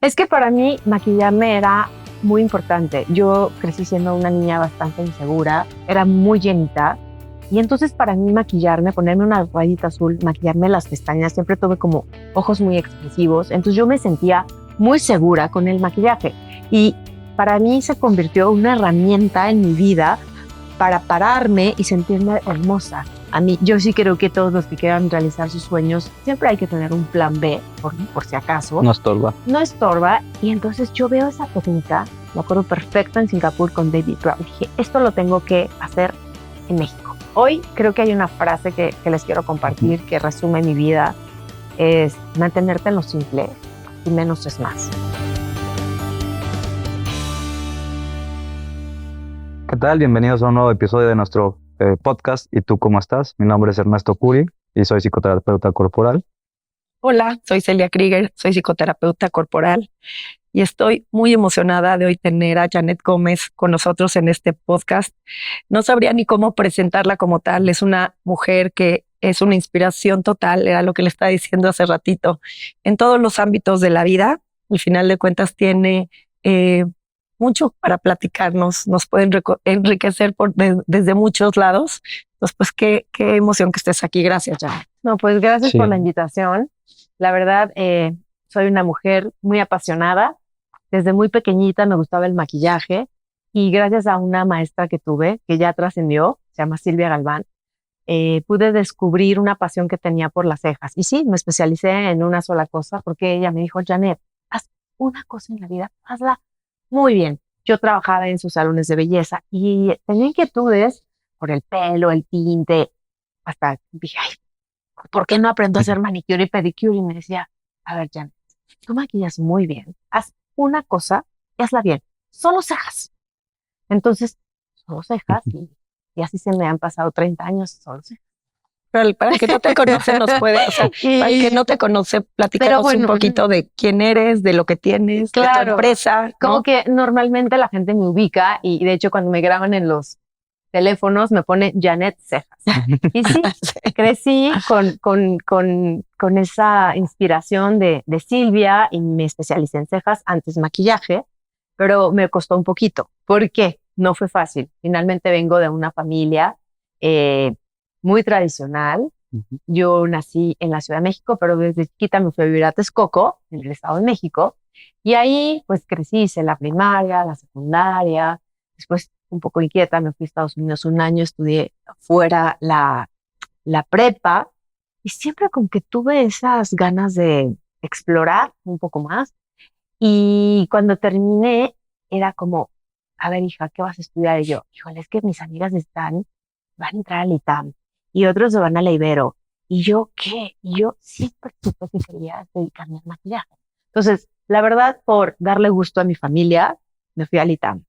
Es que para mí maquillarme era muy importante. Yo crecí siendo una niña bastante insegura, era muy llenita. Y entonces para mí maquillarme, ponerme una rayita azul, maquillarme las pestañas, siempre tuve como ojos muy expresivos. Entonces yo me sentía muy segura con el maquillaje. Y para mí se convirtió en una herramienta en mi vida para pararme y sentirme hermosa. A mí, yo sí creo que todos los que quieran realizar sus sueños, siempre hay que tener un plan B, por si acaso. No estorba. No estorba. Y entonces yo veo esa técnica, me acuerdo perfecto en Singapur con David Brown. Dije, esto lo tengo que hacer en México. Hoy creo que hay una frase que les quiero compartir que resume mi vida. Es mantenerte en lo simple y menos es más. ¿Qué tal? Bienvenidos a un nuevo episodio de nuestro podcast. ¿Y tú cómo estás? Mi nombre es Ernesto Curi y soy psicoterapeuta corporal. Hola, soy Celia Krieger, soy psicoterapeuta corporal y estoy muy emocionada de hoy tener a Janet Gómez con nosotros en este podcast. No sabría ni cómo presentarla como tal. Es una mujer que es una inspiración total, era lo que le estaba diciendo hace ratito, en todos los ámbitos de la vida. Al final de cuentas tiene mucho para platicarnos, nos puede enriquecer desde muchos lados. Entonces, pues qué emoción que estés aquí. Gracias, Janet. No, pues gracias Sí. por la invitación. La verdad, soy una mujer muy apasionada. Desde muy pequeñita me gustaba el maquillaje y gracias a una maestra que tuve, que ya trascendió, se llama Silvia Galván, pude descubrir una pasión que tenía por las cejas. Y sí, me especialicé en una sola cosa porque ella me dijo, Janet, haz una cosa en la vida, hazla muy bien. Yo trabajaba en sus salones de belleza y tenía inquietudes por el pelo, el tinte. Hasta dije, ay, ¿por qué no aprendo a hacer manicure y pedicure? Y me decía, a ver, Janet, tú maquillas muy bien. Haz una cosa y hazla bien. Solo cejas. Entonces, solo cejas y así se me han pasado 30 años, solo cejas. Pero para el que no te conoce nos puede, o sea, para el que no te conoce, platícanos bueno, un poquito de quién eres, de lo que tienes, de tu Claro. empresa, Como ¿no? que normalmente la gente me ubica y de hecho cuando me graban en los teléfonos me pone Janet Cejas. Y sí, crecí con esa inspiración de Silvia y me especialicé en cejas, antes maquillaje, pero me costó un poquito. ¿Por qué? No fue fácil. Finalmente vengo de una familia muy tradicional. Yo nací en la Ciudad de México, pero desde chiquita me fui a vivir a Texcoco, en el Estado de México, y ahí pues crecí, hice la primaria, la secundaria, después un poco inquieta, me fui a Estados Unidos un año, estudié fuera la prepa, y siempre como que tuve esas ganas de explorar un poco más, y cuando terminé era como, a ver hija, ¿qué vas a estudiar? Y yo, híjole, es que mis amigas van a entrar al ITAM, y otros se van a la Ibero. ¿Y yo qué? Y yo siempre supe que quería dedicarme al maquillaje. Entonces, la verdad, por darle gusto a mi familia, me fui al ITAM.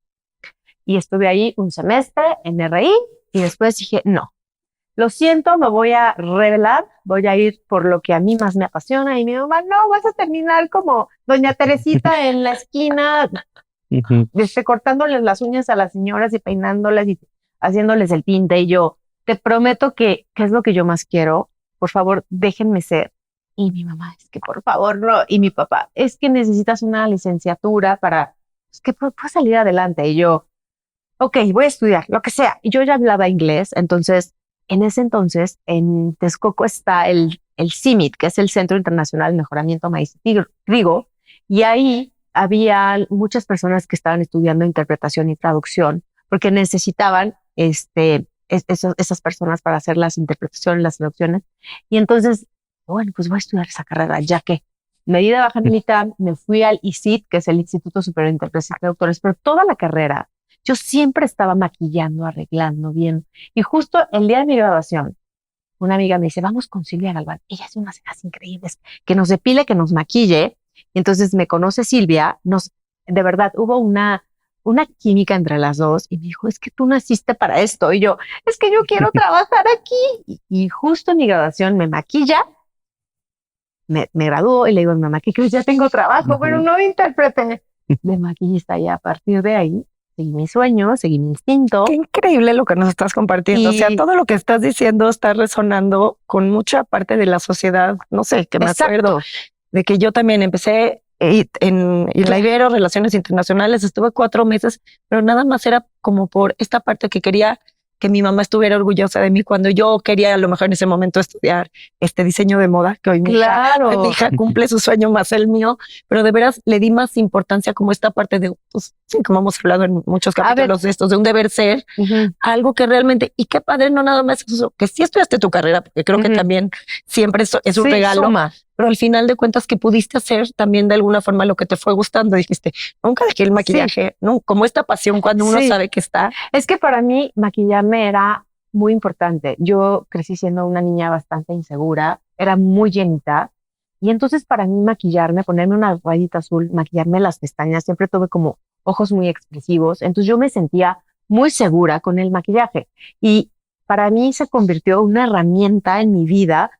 Y estuve ahí un semestre en RI y después dije, no, lo siento, me voy a revelar, voy a ir por lo que a mí más me apasiona. Y mi mamá, no, vas a terminar como doña Teresita en la esquina, cortándoles las uñas a las señoras y peinándolas y haciéndoles el tinte. Y yo, te prometo que es lo que yo más quiero. Por favor, déjenme ser. Y mi mamá, es que por favor, no. Y mi papá, es que necesitas una licenciatura para que puedas salir adelante. Y yo, ok, voy a estudiar, lo que sea. Y yo ya hablaba inglés. Entonces, en ese entonces, en Texcoco está el CIMIT, que es el Centro Internacional de Mejoramiento Maíz y Trigo. Y ahí había muchas personas que estaban estudiando interpretación y traducción porque necesitaban esas personas para hacer las interpretaciones, las traducciones. Y entonces, bueno, pues voy a estudiar esa carrera, ya que me di de baja en el ITAM, me fui al ICIT, que es el Instituto Superior de Intérpretes y Traductores, pero toda la carrera yo siempre estaba maquillando, arreglando bien. Y justo el día de mi graduación, una amiga me dice, vamos con Silvia Galván, ella hace unas cejas increíbles, que nos depile, que nos maquille. Y entonces me conoce Silvia, de verdad, hubo una química entre las dos y me dijo, es que tú naciste para esto. Y yo, es que yo quiero trabajar aquí. Y justo en mi graduación me maquilla, me graduó y le digo a mi mamá, ¿qué crees? Ya tengo trabajo, pero no de intérprete, de maquillista. Y a partir de ahí, seguí mi sueño, seguí mi instinto. Qué increíble lo que nos estás compartiendo. O sea, todo lo que estás diciendo está resonando con mucha parte de la sociedad. No sé, que me acuerdo de que yo también empecé en la Ibero, Relaciones Internacionales, estuve 4 meses, pero nada más era como por esta parte que quería que mi mamá estuviera orgullosa de mí cuando yo quería a lo mejor en ese momento estudiar diseño de moda, que hoy mi hija cumple su sueño más el mío, pero de veras le di más importancia como esta parte de, pues, sí, como hemos hablado en muchos capítulos de estos, de un deber ser, algo que realmente, y qué padre, no nada más eso, que sí estudiaste tu carrera, porque creo que también siempre es un regalo, suma. Pero al final de cuentas que pudiste hacer también de alguna forma lo que te fue gustando. Dijiste, nunca dejé el maquillaje, no, como esta pasión cuando uno sabe que está. Es que para mí maquillarme era muy importante. Yo crecí siendo una niña bastante insegura, era muy llenita. Y entonces para mí maquillarme, ponerme una rayita azul, maquillarme las pestañas, siempre tuve como ojos muy expresivos. Entonces yo me sentía muy segura con el maquillaje. Y para mí se convirtió en una herramienta en mi vida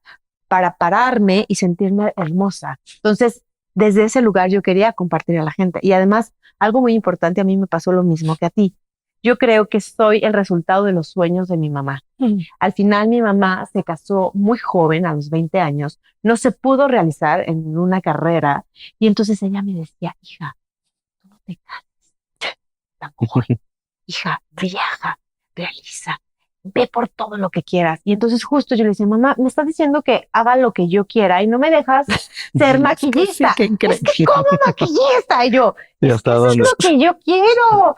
para pararme y sentirme hermosa. Entonces, desde ese lugar yo quería compartir a la gente. Y además, algo muy importante, a mí me pasó lo mismo que a ti. Yo creo que soy el resultado de los sueños de mi mamá. Al final, mi mamá se casó muy joven, a los 20 años, no se pudo realizar en una carrera, y entonces ella me decía, hija, tú no te cases tan joven. Hija, viaja, realiza, ve por todo lo que quieras. Y entonces justo yo le decía, mamá, me estás diciendo que haga lo que yo quiera y no me dejas ser maquillista. Sí, es que ¿cómo maquillista? Y yo, eso es lo que yo quiero.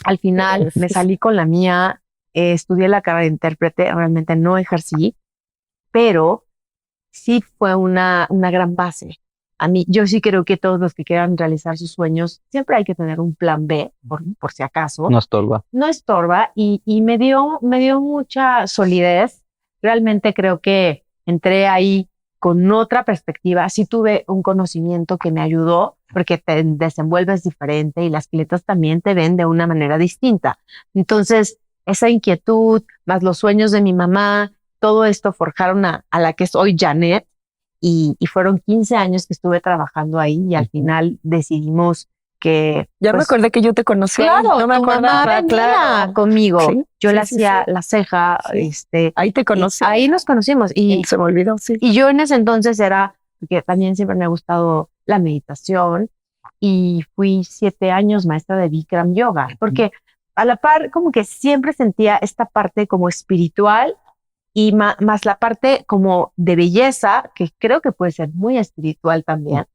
Al final me salí con la mía, estudié la carrera de intérprete, realmente no ejercí, pero sí fue una gran base. A mí, yo sí creo que todos los que quieran realizar sus sueños, siempre hay que tener un plan B, por si acaso. No estorba. No estorba y me dio mucha solidez. Realmente creo que entré ahí con otra perspectiva. Sí tuve un conocimiento que me ayudó porque te desenvuelves diferente y las clientas también te ven de una manera distinta. Entonces, esa inquietud, más los sueños de mi mamá, todo esto forjaron a la que es hoy Janet. Y fueron 15 años que estuve trabajando ahí y al final decidimos que... Ya me acordé que yo te conocí. Claro, no me acordaba conmigo. ¿Sí? Yo le hacía la ceja. Ahí te conocí. Ahí nos conocimos. Y se me olvidó, sí. Y yo en ese entonces porque también siempre me ha gustado la meditación y fui 7 años maestra de Bikram Yoga, porque a la par como que siempre sentía esta parte como espiritual y más la parte como de belleza, que creo que puede ser muy espiritual también.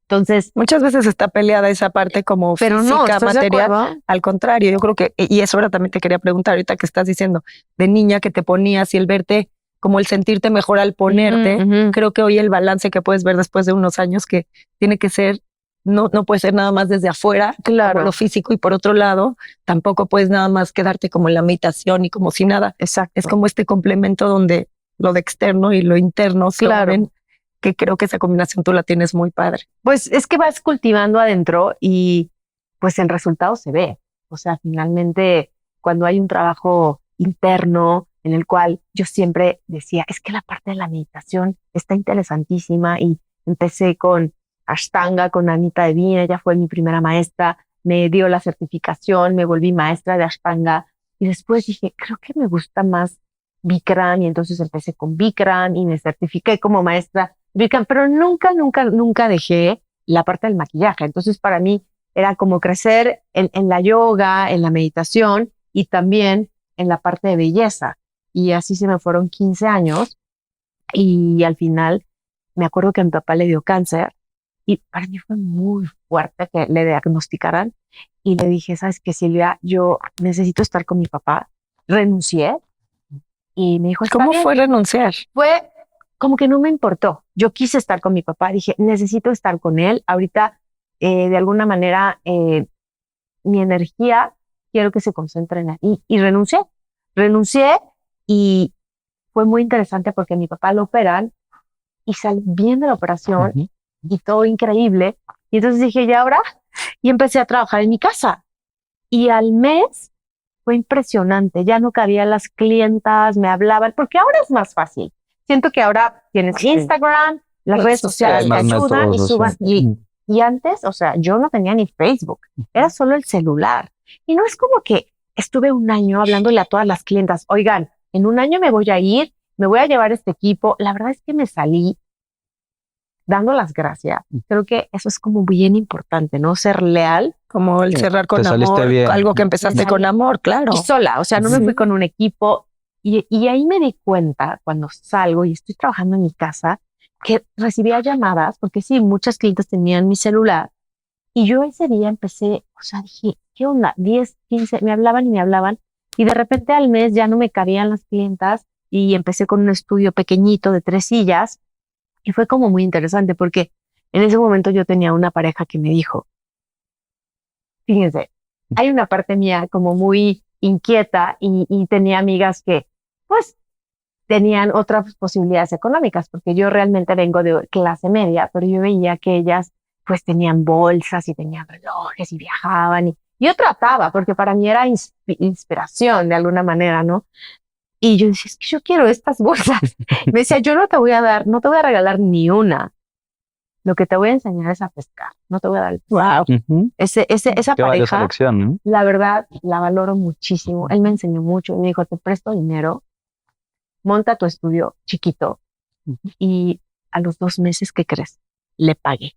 Entonces, muchas veces está peleada esa parte como pero física, no, material. Al contrario, yo creo que, y eso ahora también te quería preguntar ahorita que estás diciendo, de niña que te ponías y el verte, como el sentirte mejor al ponerte, creo que hoy el balance que puedes ver después de unos años que tiene que ser, no puede ser nada más desde afuera, claro, como lo físico, y por otro lado, tampoco puedes nada más quedarte como en la meditación y como si nada. Exacto. Es como este complemento donde lo de externo y lo interno se unen, que creo que esa combinación tú la tienes muy padre. Pues es que vas cultivando adentro y pues el resultado se ve. O sea, finalmente cuando hay un trabajo interno en el cual yo siempre decía, es que la parte de la meditación está interesantísima, y empecé con Ashtanga, con Anita Devine, ella fue mi primera maestra, me dio la certificación, me volví maestra de Ashtanga y después dije, creo que me gusta más Bikram, y entonces empecé con Bikram y me certifiqué como maestra Bikram, pero nunca dejé la parte del maquillaje. Entonces para mí era como crecer en la yoga, en la meditación y también en la parte de belleza. Y así se me fueron 15 años y al final me acuerdo que a mi papá le dio cáncer y para mí fue muy fuerte que le diagnosticaran y le dije, ¿sabes qué, Silvia? Yo necesito estar con mi papá. Renuncié y me dijo, ¿cómo fue renunciar? Fue como que no me importó. Yo quise estar con mi papá, dije, necesito estar con él. Ahorita, de alguna manera, mi energía quiero que se concentre en él. Y renuncié y fue muy interesante porque a mi papá lo operan y sale bien de la operación y todo increíble. Y entonces dije, ¿ya ahora? Y empecé a trabajar en mi casa. Y al mes fue impresionante. Ya no cabían las clientas, me hablaban, porque ahora es más fácil. Siento que ahora tienes Instagram, las redes sociales te ayudan y suban. Y antes, o sea, yo no tenía ni Facebook, era solo el celular. Y no es como que estuve un año hablándole a todas las clientas, oigan, en un año me voy a ir, me voy a llevar este equipo. La verdad es que me salí dando las gracias. Creo que eso es como bien importante, ¿no? Ser leal. Como el cerrar con Te saliste amor, bien. algo que empezaste con amor, claro. Y sola, o sea, no me fui con un equipo. Y ahí me di cuenta cuando salgo y estoy trabajando en mi casa que recibía llamadas, porque sí, muchas clientes tenían mi celular. Y yo ese día empecé, o sea, dije, ¿qué onda? 10, 15, me hablaban y me hablaban. Y de repente al mes ya no me cabían las clientas y empecé con un estudio pequeñito de 3 sillas. Y fue como muy interesante porque en ese momento yo tenía una pareja que me dijo, fíjense, hay una parte mía como muy inquieta y tenía amigas que pues tenían otras posibilidades económicas, porque yo realmente vengo de clase media, pero yo veía que ellas pues tenían bolsas y tenían relojes y viajaban y yo trataba, porque para mí era inspiración de alguna manera, ¿no? Y yo decía, es que yo quiero estas bolsas. Me decía, yo no te voy a dar, no te voy a regalar ni una. Lo que te voy a enseñar es a pescar. No te voy a dar el Wow. esa Qué valiosa pareja, lección, ¿no? la verdad, la valoro muchísimo. Él me enseñó mucho y me dijo, te presto dinero, monta tu estudio chiquito y a los 2 meses, ¿qué crees? Le pagué.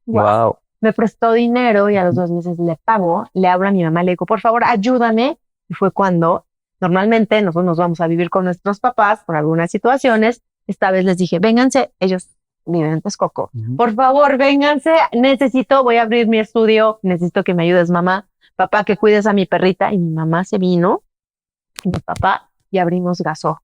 Wow. Me prestó dinero y a los 2 meses le pago, le hablo a mi mamá, le digo, por favor, ayúdame. Y fue cuando normalmente nosotros nos vamos a vivir con nuestros papás por algunas situaciones. Esta vez les dije, vénganse, ellos viven en Texcoco. Por favor, vénganse, voy a abrir mi estudio, necesito que me ayudes, mamá. Papá, que cuides a mi perrita. Y mi mamá se vino, y mi papá, y abrimos Gasó.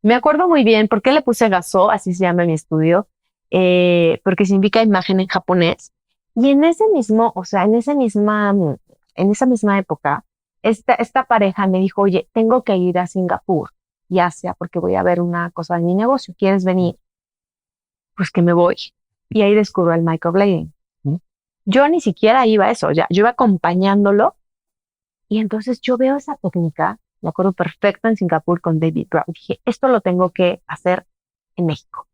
Me acuerdo muy bien por qué le puse Gasó, así se llama mi estudio, porque significa imagen en japonés. Y en ese mismo, o sea, en esa misma época, esta pareja me dijo, oye, tengo que ir a Singapur y Asia porque voy a ver una cosa de mi negocio. ¿Quieres venir? Pues que me voy. Y ahí descubro el microblading. Yo ni siquiera iba a eso, ya, yo iba acompañándolo. Y entonces yo veo esa técnica, me acuerdo perfecto en Singapur con David Brown. Dije, esto lo tengo que hacer en México.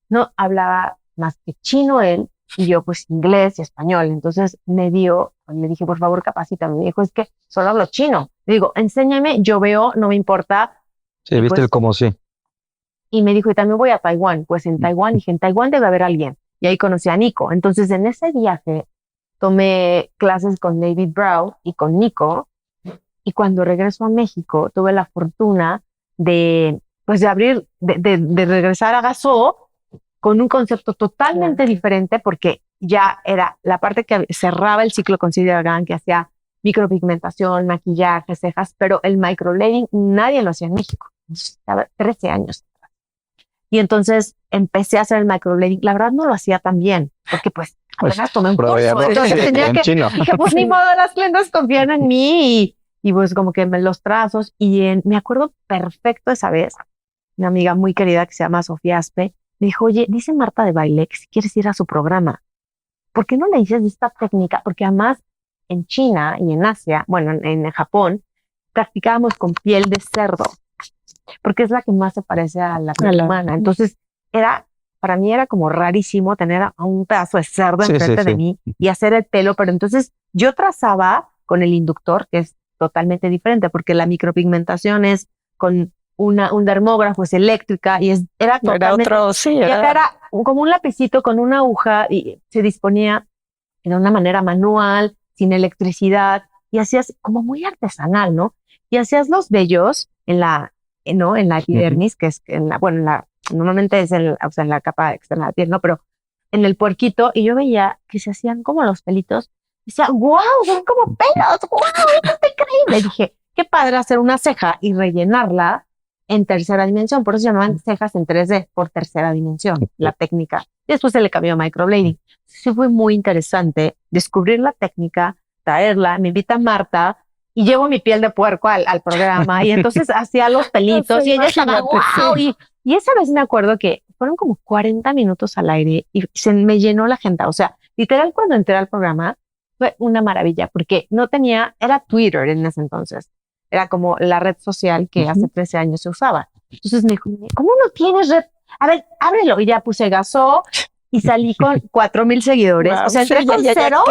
No hablaba más que chino él y yo pues inglés y español. Entonces le dije, por favor, capacítame. Me dijo, es que solo hablo chino. Le digo, enséñame, yo veo, no me importa. Sí, viste el como sí. Y me dijo, y también voy a Taiwán. Pues en Taiwán, dije, en Taiwán debe haber alguien. Y ahí conocí a Nico. Entonces en ese viaje tomé clases con David Brown y con Nico. Y cuando regreso a México, tuve la fortuna de regresar a Gasó con un concepto totalmente diferente, porque ya era la parte que cerraba el ciclo con Silvia Galán, que hacía micropigmentación, maquillaje, cejas, pero el microblading nadie lo hacía en México. Estaba 13 años. Y entonces empecé a hacer el microblading. La verdad no lo hacía tan bien, porque pues apenas tomé un curso. Entonces tenía que, dije, pues ni modo, las clientes confían en mí y pues como que los trazos. Me acuerdo perfecto esa vez, una amiga muy querida que se llama Sofía Aspe, me dijo, oye, dice Marta de Baile que si quieres ir a su programa, ¿por qué no le dices de esta técnica? Porque además en China y en Asia, bueno, en Japón, practicábamos con piel de cerdo, porque es la que más se parece a la piel humana. Entonces, para mí era como rarísimo tener a un pedazo de cerdo enfrente de mí y hacer el pelo, pero entonces yo trazaba con el inductor, que es totalmente diferente, porque la micropigmentación es con un dermógrafo, es eléctrica y era totalmente... Era como un lapicito con una aguja y se disponía de una manera manual, sin electricidad, y hacías como muy artesanal, ¿no? Y hacías los vellos en la epidermis, que es normalmente es en la capa externa de la piel, ¿no? Pero en el puerquito, y yo veía que se hacían como los pelitos, y decía, wow, son como pelos, wow, esto está increíble. Y dije, qué padre hacer una ceja y rellenarla en tercera dimensión, por eso se llamaban cejas en 3D, por tercera dimensión, la técnica. Y después se le cambió a microblading. Sí fue muy interesante descubrir la técnica, traerla, me invita Marta, y llevo mi piel de puerco al programa, y entonces hacía los pelitos, y ella estaba, wow, y esa vez me acuerdo que fueron como 40 minutos al aire, y se me llenó la agenda, o sea, literal cuando entré al programa, fue una maravilla, porque era Twitter en ese entonces, era como la red social que hace 13 años se usaba. Entonces me dijo, ¿cómo no tienes red? A ver, ábrelo, y ya puse Gasó, y salí con 4,000 seguidores. Wow, o sea, entré con cero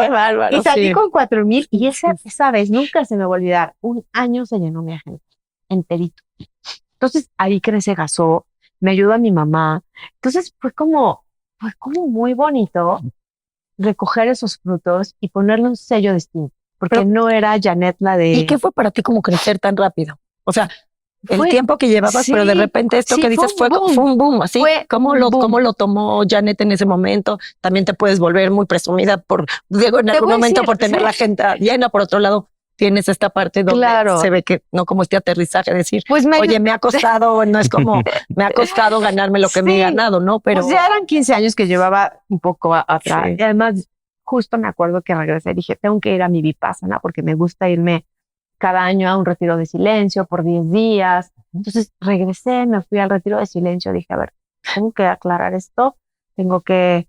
y salí con 4,000. Y esa vez nunca se me va a olvidar. Un año se llenó mi agenda enterito. Entonces ahí crece Gasó, me ayuda mi mamá. Entonces fue como, fue como muy bonito recoger esos frutos y ponerle un sello distinto, porque Pero- no era Janet la de... ¿Y qué fue para ti como crecer tan rápido? O sea, el Fue- tiempo que llevabas, pero de sí, repente esto sí, que dices fue un fue boom. un boom, así. Fue un boom. ¿Cómo lo tomó Janet en ese momento? También te puedes volver muy presumida digo, en Te algún voy a momento decir, por tener sí. la agenda llena. Por otro lado, tienes esta parte donde Claro. se ve que no como este aterrizaje, decir, Pues oye, me ha costado, no es como, me ha costado ganarme lo que me he Sí. ganado, ¿no? Pero Pues ya eran 15 años que llevaba un poco atrás. Sí. Y además, justo me acuerdo que regresé y dije, tengo que ir a mi Vipassana porque me gusta irme cada año a un retiro de silencio por 10 días. Entonces regresé, me fui al retiro de silencio, dije, a ver, tengo que aclarar esto, tengo que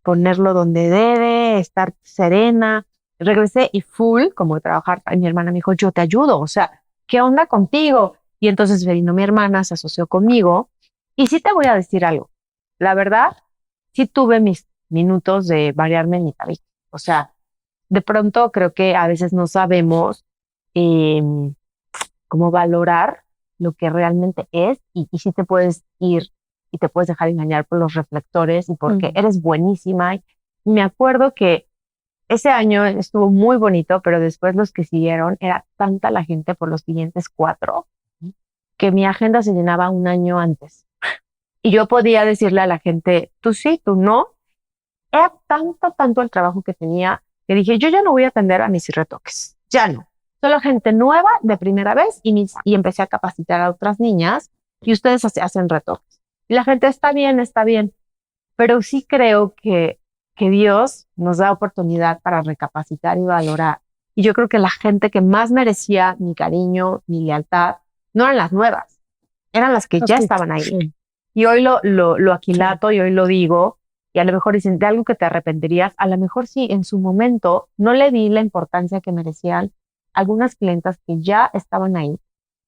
ponerlo donde debe, estar serena. Regresé y full, como de trabajar, y mi hermana me dijo, yo te ayudo, o sea, ¿qué onda contigo? Y entonces vino mi hermana, se asoció conmigo, y sí te voy a decir algo, la verdad, sí tuve mis minutos de variarme en mi tabique, o sea, de pronto creo que a veces no sabemos eh, cómo valorar lo que realmente es y si te puedes ir y te puedes dejar engañar por los reflectores y porque eres buenísima. Y me acuerdo que ese año estuvo muy bonito, pero después los que siguieron era tanta la gente por los siguientes 4 que mi agenda se llenaba un año antes. Y yo podía decirle a la gente, tú sí, tú no. Era tanto el trabajo que tenía que dije, yo ya no voy a atender a mis retoques, ya no. Solo gente nueva de primera vez y empecé a capacitar a otras niñas y ustedes hacen retoques. Y la gente está bien, pero sí creo que Dios nos da oportunidad para recapacitar y valorar. Y yo creo que la gente que más merecía mi cariño, mi lealtad, no eran las nuevas, eran las que ya estaban ahí. Sí. Y hoy lo aquilato y hoy lo digo, y a lo mejor dicen de algo que te arrepentirías, a lo mejor sí, en su momento no le di la importancia que merecían algunas clientas que ya estaban ahí.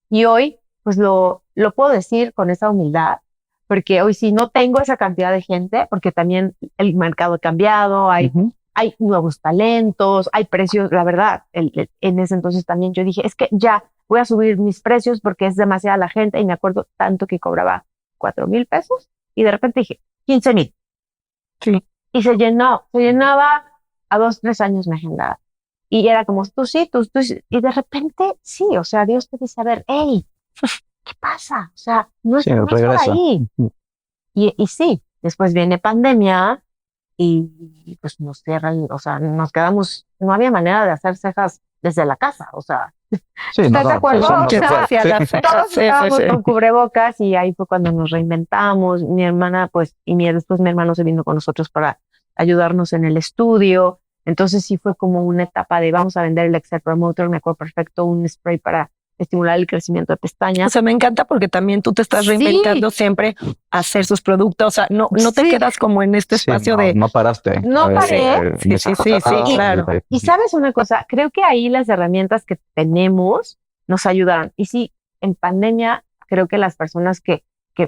Y hoy, pues lo puedo decir con esa humildad, porque hoy sí no tengo esa cantidad de gente, porque también el mercado ha cambiado, hay nuevos talentos, hay precios, la verdad, en ese entonces también yo dije, es que ya voy a subir mis precios porque es demasiada la gente y me acuerdo tanto que cobraba 4,000 pesos y de repente dije 15,000. Sí. Y se llenaba a 2, 3 años mi agenda. Y era como, tú sí, tú sí. Y de repente, sí, o sea, Dios te dice, a ver, hey, ¿qué pasa? O sea, no es, Sí, no es por regresa. ahí. Y sí, después viene pandemia y pues nos cierran, o sea, nos quedamos, no había manera de hacer cejas desde la casa, o sea, Sí, ¿estás de acuerdo? eso no O se sea, puede. hacia las cejas. todos Sí, estábamos sí, sí. con cubrebocas y ahí fue cuando nos reinventamos. Mi hermana, pues, después mi hermano se vino con nosotros para ayudarnos en el estudio. Entonces sí fue como una etapa de vamos a vender el Excel Promoter, me acuerdo perfecto, un spray para estimular el crecimiento de O pestañas. sea, me encanta porque también tú te estás Sí. reinventando siempre a hacer sus productos. O sea, no te Sí. quedas como en este Sí, espacio no, de no paraste. No paré. Sí, claro. Y sabes una cosa, creo que ahí las herramientas que tenemos nos ayudaron. Y sí, en pandemia, creo que las personas que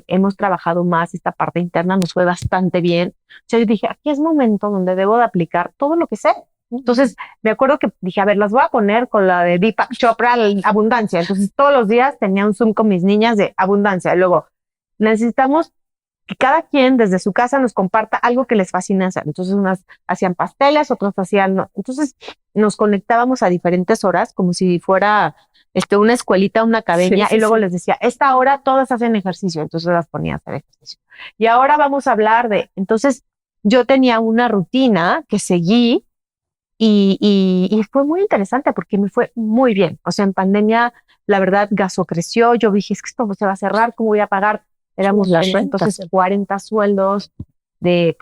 hemos trabajado más esta parte interna nos fue bastante bien. O sea, yo dije, aquí es momento donde debo de aplicar todo lo que sé. Entonces, me acuerdo que dije, a ver, las voy a poner con la de Deepak Chopra, abundancia. Entonces, todos los días tenía un Zoom con mis niñas de abundancia. Y luego, necesitamos que cada quien desde su casa nos comparta algo que les fascina hacer. Entonces, unas hacían pasteles, otros hacían... Entonces, nos conectábamos a diferentes horas, como si fuera una escuelita, una academia, y luego les decía, esta hora todas hacen ejercicio, entonces las ponía a hacer ejercicio. Y ahora vamos a hablar de... Entonces, yo tenía una rutina que seguí y fue muy interesante porque me fue muy bien. O sea, en pandemia, la verdad, gasto creció. Yo dije, es que esto se va a cerrar, ¿cómo voy a pagar? Éramos entonces 40 sueldos de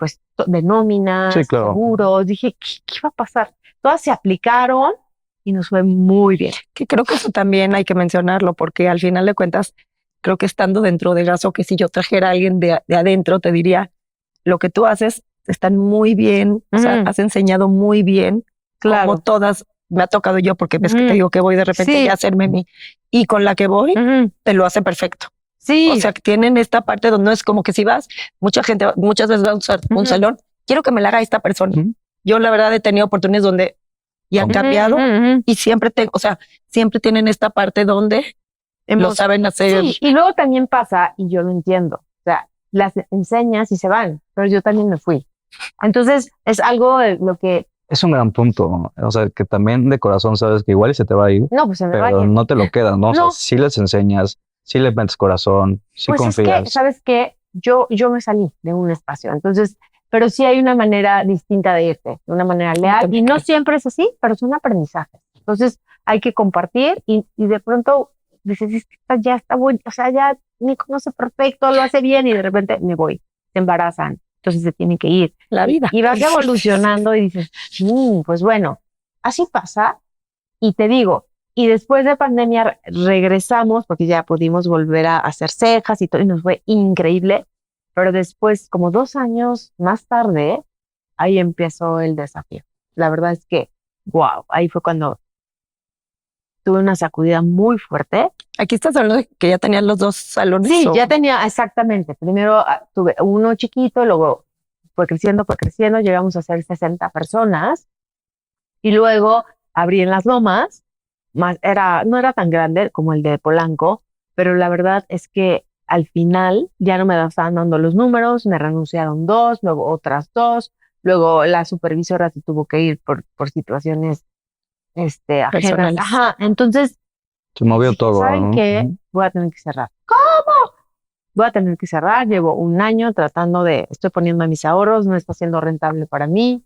nóminas, Sí, claro. seguros. Dije, ¿qué va a pasar? Todas se aplicaron y nos fue muy bien. Que creo que eso también hay que mencionarlo, porque al final de cuentas, creo que estando dentro de Gaso, que si yo trajera a alguien de adentro, te diría, lo que tú haces están muy bien, o sea, has enseñado muy bien, Claro. como todas, me ha tocado yo, porque ves que te digo que voy de repente ya a hacerme y con la que voy, te lo hace perfecto. Sí. O sea, que tienen esta parte donde no es como que si vas, muchas veces va a usar un salón, quiero que me la haga esta persona. Yo la verdad he tenido oportunidades donde y han cambiado y siempre siempre tienen esta parte donde lo saben hacer. Sí, y luego también pasa, y yo lo entiendo, o sea, las enseñas y se van, pero yo también me fui. Entonces es algo de lo que... Es un gran punto. O sea, que también de corazón sabes que igual y se te va a ir, No, pues se me va a pero ir. no te lo quedas, ¿no? O sea, No. sí les enseñas, sí les metes corazón, sí Pues es que, confías. ¿sabes qué? Yo me salí de un espacio, entonces, pero sí hay una manera distinta de irte, de una manera leal, y no siempre es así, pero son aprendizajes. Entonces, hay que compartir y de pronto dices, "Es que ya está bueno, o sea, ya ni conoce perfecto, lo hace bien", y de repente me voy, se embarazan, entonces se tienen que ir. La vida. Y vas evolucionando y dices, pues bueno, así pasa. Y te digo, y después de pandemia regresamos porque ya pudimos volver a hacer cejas y todo, y nos fue increíble. Pero después, como 2 años más tarde, ahí empezó el desafío. La verdad es que, wow, ahí fue cuando tuve una sacudida muy fuerte. Aquí estás hablando de que ya tenían los 2 salones. Sí, ya tenía, exactamente. Primero tuve uno chiquito, luego fue creciendo, llegamos a ser 60 personas. Y luego abrí en Las Lomas, no era tan grande como el de Polanco, pero la verdad es que al final ya no me estaban dando los números, me renunciaron 2, luego otras 2, luego la supervisora se tuvo que ir por situaciones ajenas. Personales. Ajá, entonces Se movió todo. ¿saben ¿no? qué? Voy a tener que cerrar. ¿Cómo? Voy a tener que cerrar, llevo un año estoy poniendo mis ahorros, no está siendo rentable para mí.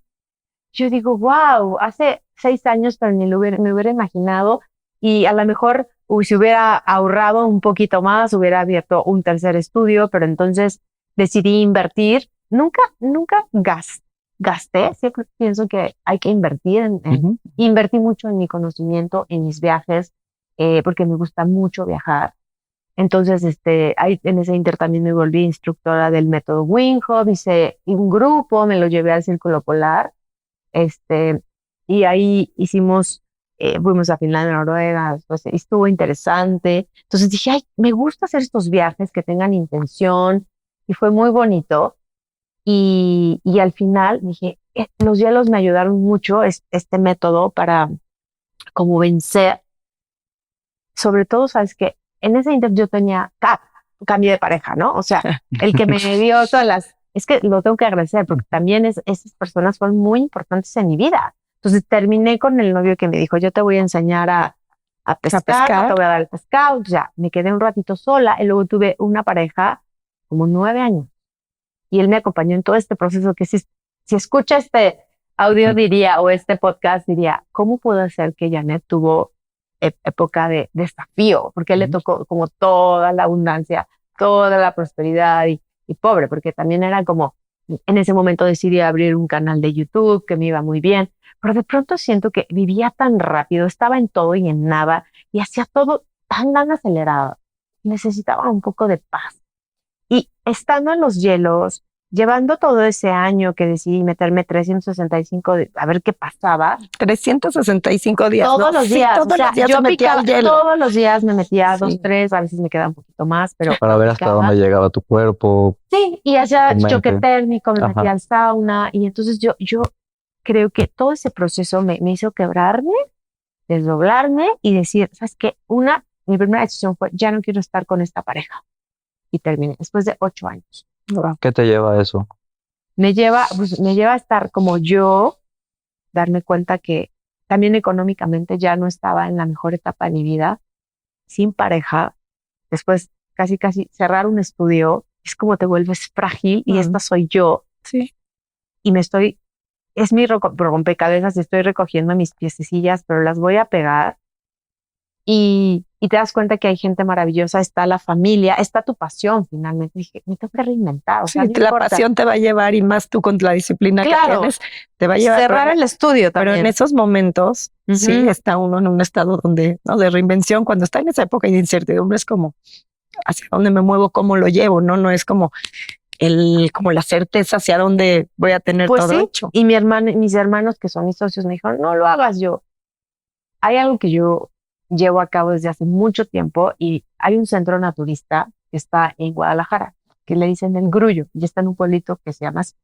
Yo digo, wow, hace 6 años, pero ni me hubiera imaginado, y a lo mejor si hubiera ahorrado un poquito más, hubiera abierto un tercer estudio, pero entonces decidí invertir. Nunca gasté, siempre pienso que hay que invertir. Ujú. Invertí mucho en mi conocimiento, en mis viajes, porque me gusta mucho viajar. Entonces, ahí en ese inter también me volví instructora del método Wim Hof, hice un grupo, me lo llevé al Círculo Polar. Y ahí fuimos a Finlandia, Noruega, pues estuvo interesante. Entonces dije, ay, me gusta hacer estos viajes que tengan intención, y fue muy bonito. Y al final dije, los hielos me ayudaron mucho, este método para como vencer. Sobre todo, sabes que en ese inter yo tenía cambio de pareja, ¿no? O sea, el que me dio es que lo tengo que agradecer porque también esas personas fueron muy importantes en mi vida. Entonces terminé con el novio que me dijo, yo te voy a enseñar a pescar, no te voy a dar el pescado. Ya, me quedé un ratito sola y luego tuve una pareja como 9 años. Y él me acompañó en todo este proceso que si escucha este audio diría, o este podcast diría, ¿cómo pudo ser que Janet tuvo época de desafío? Porque a él le tocó como toda la abundancia, toda la prosperidad y pobre, porque también era como, en ese momento decidí abrir un canal de YouTube que me iba muy bien, pero de pronto siento que vivía tan rápido, estaba en todo y en nada, y hacía todo tan acelerado. Necesitaba un poco de paz. Y estando en los hielos, llevando todo ese año que decidí meterme 365, a ver qué pasaba. 365 días. Todos los días. Sí, todos los días yo se metía picaba, al hielo. todos los días me metía Sí. 2, 3, a veces me quedaba un poquito más, pero Para ver hasta dónde llegaba tu cuerpo. sí, y hacía tu choque mente. térmico, me Ajá. metía al sauna, y entonces yo creo que todo ese proceso me hizo quebrarme, desdoblarme y decir, ¿sabes qué? Mi primera decisión fue, ya no quiero estar con esta pareja. Y terminé, después de 8 años. ¿Qué te lleva a eso? Me lleva a estar como yo, darme cuenta que también económicamente ya no estaba en la mejor etapa de mi vida, sin pareja. Después casi cerrar un estudio, es como te vuelves frágil, y esta soy yo. Sí. Y es mi rompecabezas, y estoy recogiendo mis piececillas, pero las voy a pegar. Y te das cuenta que hay gente maravillosa, está la familia, está tu pasión finalmente. Dije, me tengo que reinventar. O sea, no la importa. pasión te va a llevar, y más tú con la disciplina que tienes, te va a llevar. Cerrar el estudio también. Pero en esos momentos, sí, está uno en un estado de reinvención. Cuando está en esa época de incertidumbre, es como, ¿hacia dónde me muevo? ¿Cómo lo llevo? No es como como la certeza hacia dónde voy a tener todo hecho. Y mis hermanos, que son mis socios, me dijeron, no lo hagas. Hay algo que yo llevo a cabo desde hace mucho tiempo, y hay un centro naturista que está en Guadalajara, que le dicen El Grullo, y está en un pueblito que se llama así.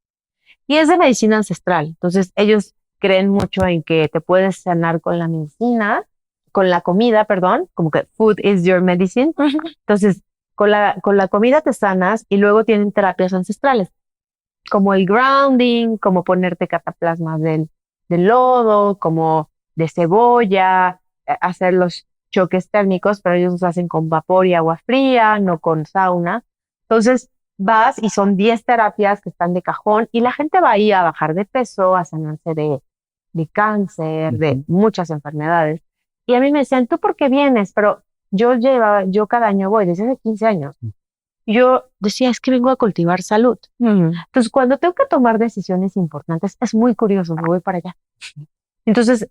Y es de medicina ancestral. Entonces ellos creen mucho en que te puedes sanar con la comida, perdón, como que food is your medicine. Entonces con la comida te sanas y luego tienen terapias ancestrales, como el grounding, como ponerte cataplasmas del lodo, como de cebolla, hacer los choques térmicos, pero ellos los hacen con vapor y agua fría, no con sauna. Entonces vas y son 10 terapias que están de cajón y la gente va ahí a bajar de peso, a sanarse de cáncer, de muchas enfermedades. Y a mí me decían, ¿tú por qué vienes? Pero yo cada año voy, desde hace 15 años. Yo decía, es que vengo a cultivar salud. Entonces, cuando tengo que tomar decisiones importantes, es muy curioso, me voy para allá. Entonces,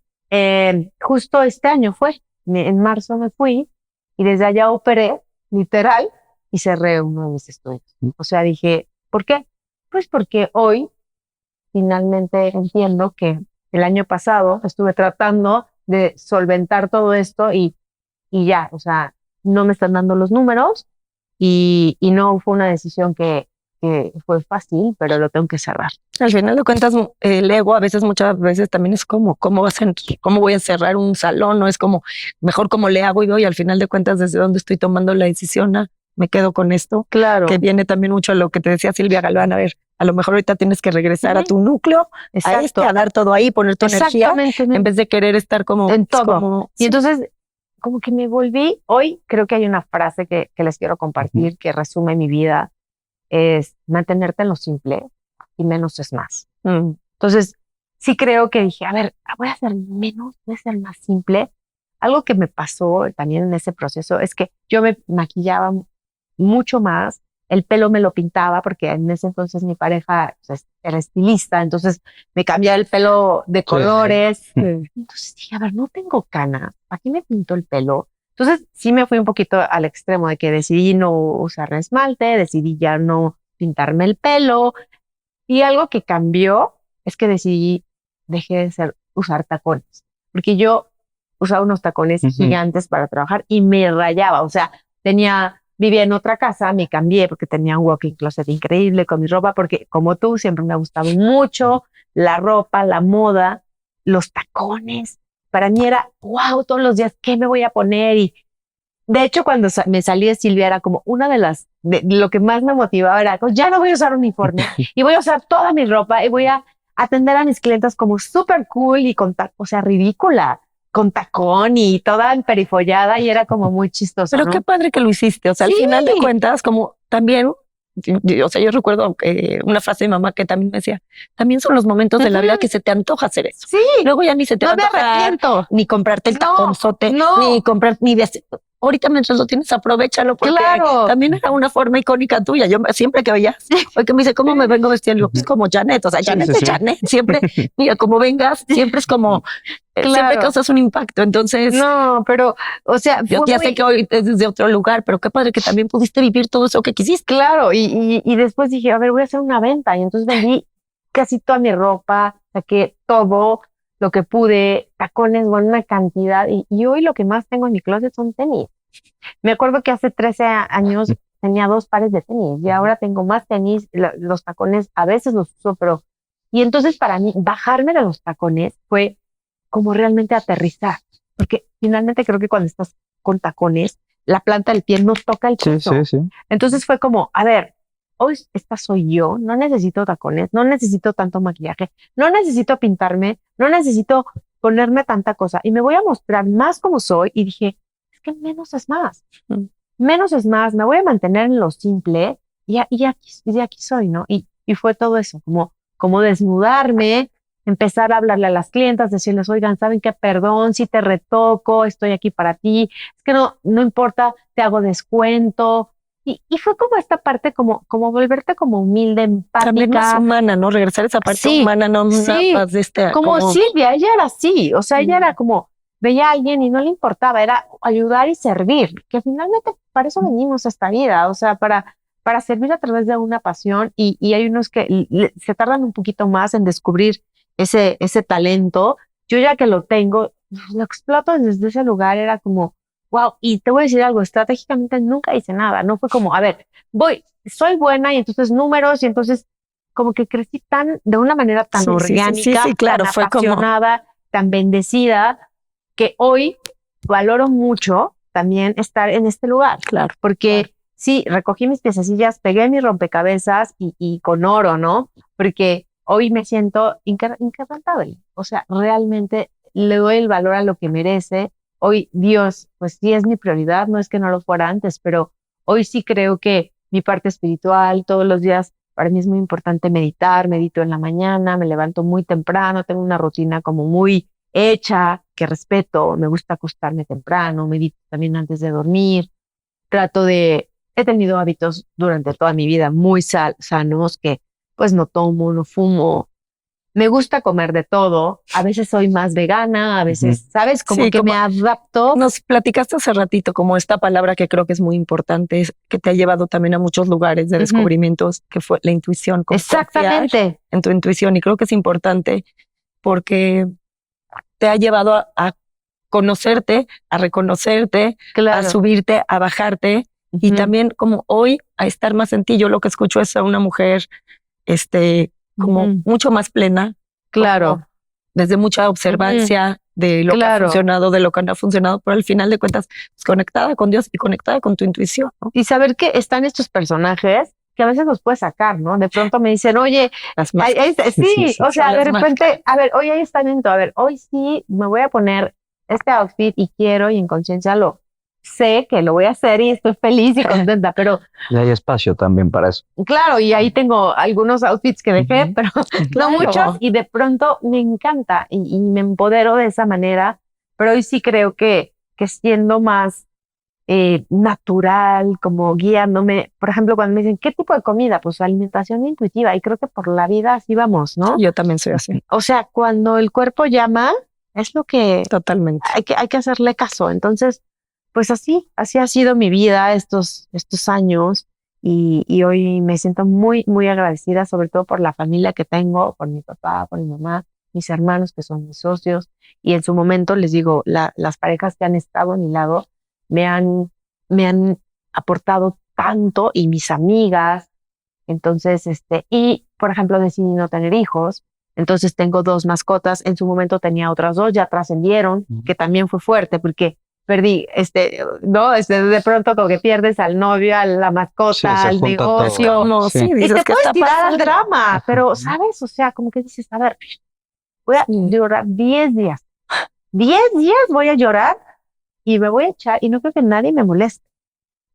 justo este año en marzo me fui y desde allá operé, literal, y cerré uno de mis estudios. O sea, dije, ¿por qué? Pues porque hoy finalmente entiendo que el año pasado estuve tratando de solventar todo esto y ya, o sea, no me están dando los números y no fue una decisión que fue fácil, pero lo tengo que cerrar. Al final de cuentas, el ego muchas veces también es como, ¿cómo voy a cerrar un salón? No es como, mejor cómo le hago y voy, al final de cuentas, desde dónde estoy tomando la decisión, me quedo con esto. Claro. Que viene también mucho a lo que te decía Silvia Galván, a ver, a lo mejor ahorita tienes que regresar a tu núcleo, a dar todo ahí, poner tu energía, en vez de querer estar como... En todo. Como, y entonces, como que me volví, hoy creo que hay una frase que les quiero compartir que resume mi vida, es mantenerte en lo simple y menos es más. Entonces, sí creo que dije, a ver, voy a hacer menos, voy a ser más simple. Algo que me pasó también en ese proceso es que yo me maquillaba mucho más, el pelo me lo pintaba porque en ese entonces mi pareja era estilista, entonces me cambiaba el pelo de colores. Entonces dije, a ver, no tengo canas, ¿para qué me pinto el pelo? Entonces sí me fui un poquito al extremo de que decidí no usar esmalte, decidí ya no pintarme el pelo y algo que cambió es que dejé de usar tacones, porque yo usaba unos tacones gigantes para trabajar y me rayaba, o sea, vivía en otra casa, me cambié porque tenía un walk-in closet increíble con mi ropa, porque como tú siempre me ha gustado mucho la ropa, la moda, los tacones. Para mí era, wow, todos los días, ¿qué me voy a poner? Y de hecho, cuando me salí de Silvia, era como lo que más me motivaba era, ya no voy a usar uniforme y voy a usar toda mi ropa y voy a atender a mis clientes como súper cool y o sea, ridícula, con tacón y toda emperifollada y era como muy chistoso. Pero ¿no? qué padre que lo hiciste. O sea, al final de cuentas, como también, o sea, yo recuerdo una frase de mamá que también me decía, también son los momentos de la vida que se te antoja hacer eso. Sí. Luego ya ni se te va a antojar, ni comprarte el taconzote, ni ahorita mientras lo tienes, aprovechalo, porque también era una forma icónica tuya. Yo siempre que veías, hoy que me dice, ¿cómo me vengo vestida? Digo, pues como Janet, o sea, Janet es Janet. Siempre, mira, como vengas, siempre es como, siempre causas un impacto. Entonces, no, pero, o sea, yo ya sé que hoy es desde otro lugar, pero qué padre que también pudiste vivir todo eso que quisiste. Claro, y después dije, a ver, voy a hacer una venta. Y entonces vendí casi toda mi ropa, saqué todo lo que pude, tacones, bueno, una cantidad. Y hoy lo que más tengo en mi closet son tenis. Me acuerdo que hace 13 años tenía 2 pares de tenis y ahora tengo más tenis, los tacones a veces los uso, pero... Y entonces para mí bajarme de los tacones fue como realmente aterrizar, porque finalmente creo que cuando estás con tacones, la planta del pie no toca el piso. Sí. Entonces fue como, a ver, hoy esta soy yo, no necesito tacones, no necesito tanto maquillaje, no necesito pintarme, no necesito ponerme tanta cosa y me voy a mostrar más como soy y dije, que menos es más. Menos es más, me voy a mantener en lo simple y aquí soy, ¿no? Y fue todo eso, como desnudarme, empezar a hablarle a las clientas, decirles, oigan, ¿saben qué? Perdón, si te retoco, estoy aquí para ti, es que no importa, te hago descuento. Y fue como esta parte, como volverte como humilde, empática. También más humana, ¿no? Regresar a esa parte humana, no nada más de como Silvia, ella era así, o sea, ella era como, veía a alguien y no le importaba, era ayudar y servir, que finalmente para eso venimos a esta vida, o sea, para servir a través de una pasión y hay unos que se tardan un poquito más en descubrir ese talento. Yo ya que lo tengo, lo exploto desde ese lugar, era como, wow, y te voy a decir algo, estratégicamente nunca hice nada, no fue como, a ver, soy buena y entonces números y entonces como que crecí de una manera tan orgánica, claro, tan fue apasionada, tan bendecida, que hoy valoro mucho también estar en este lugar. Claro. Porque sí, recogí mis piececillas, pegué mi rompecabezas y con oro, ¿no? Porque hoy me siento inquebrantable. O sea, realmente le doy el valor a lo que merece. Hoy Dios, pues sí es mi prioridad, no es que no lo fuera antes, pero hoy sí creo que mi parte espiritual, todos los días, para mí es muy importante meditar, medito en la mañana, me levanto muy temprano, tengo una rutina como muy hecha, que respeto, me gusta acostarme temprano, medito también antes de dormir, trato de, he tenido hábitos durante toda mi vida muy sanos, que pues no tomo, no fumo, me gusta comer de todo, a veces soy más vegana, a veces, ¿sabes? Como Sí, que me como adapto. nos platicaste hace ratito, como esta palabra que creo que es muy importante, es que te ha llevado también a muchos lugares de Ujú. descubrimientos, que fue la intuición, como confiar Exactamente, en tu intuición. Y creo que es importante porque te ha llevado a conocerte, a reconocerte, a claro. subirte, a bajarte y Ujú. también como hoy a estar más en ti. Yo lo que escucho es a una mujer como Ujú. mucho más plena, Claro, como desde mucha ujú, observancia de lo que ha claro. funcionado, de lo que no ha funcionado, pero al final de cuentas, pues, conectada con Dios y conectada con tu intuición, ¿no? Y saber que están estos personajes que a veces los puedes sacar, ¿no? De pronto me dicen, oye, Las ahí máscaras. sí, o Son sea, de las máscaras. repente, a ver, hoy hay estamento, a ver, hoy sí me voy a poner este outfit y quiero y en conciencia lo sé que lo voy a hacer y estoy feliz y contenta, pero Y hay espacio también para eso. claro, y ahí tengo algunos outfits que dejé, Ujú. pero no Claro. muchos, y de pronto me encanta y me empodero de esa manera, pero hoy sí creo que siendo más natural, como guiándome, por ejemplo, cuando me dicen, ¿qué tipo de comida? Pues alimentación intuitiva, y creo que por la vida así vamos, ¿no? Yo también soy así, O sea, cuando el cuerpo llama, es lo que totalmente. hay que hacerle caso. Entonces, pues así ha sido mi vida estos años y hoy me siento muy, muy agradecida, sobre todo por la familia que tengo, por mi papá, por mi mamá, mis hermanos que son mis socios y en su momento les digo, las parejas que han estado a mi lado me han, me han aportado tanto y mis amigas. Entonces, y por ejemplo, decidí no tener hijos. Entonces tengo dos mascotas. En su momento tenía otras dos, ya trascendieron, que también fue fuerte porque perdí, no, de pronto como que pierdes al novio, a la Sí, mascota, se al junta todo. negocio. Como Sí. sí, Y dices te que puedes está tirar al pasando. drama, pero ¿sabes? O sea, como que dices, a ver, voy a Sí. llorar 10 días. 10 días voy a llorar y me voy a echar y no creo que nadie me moleste.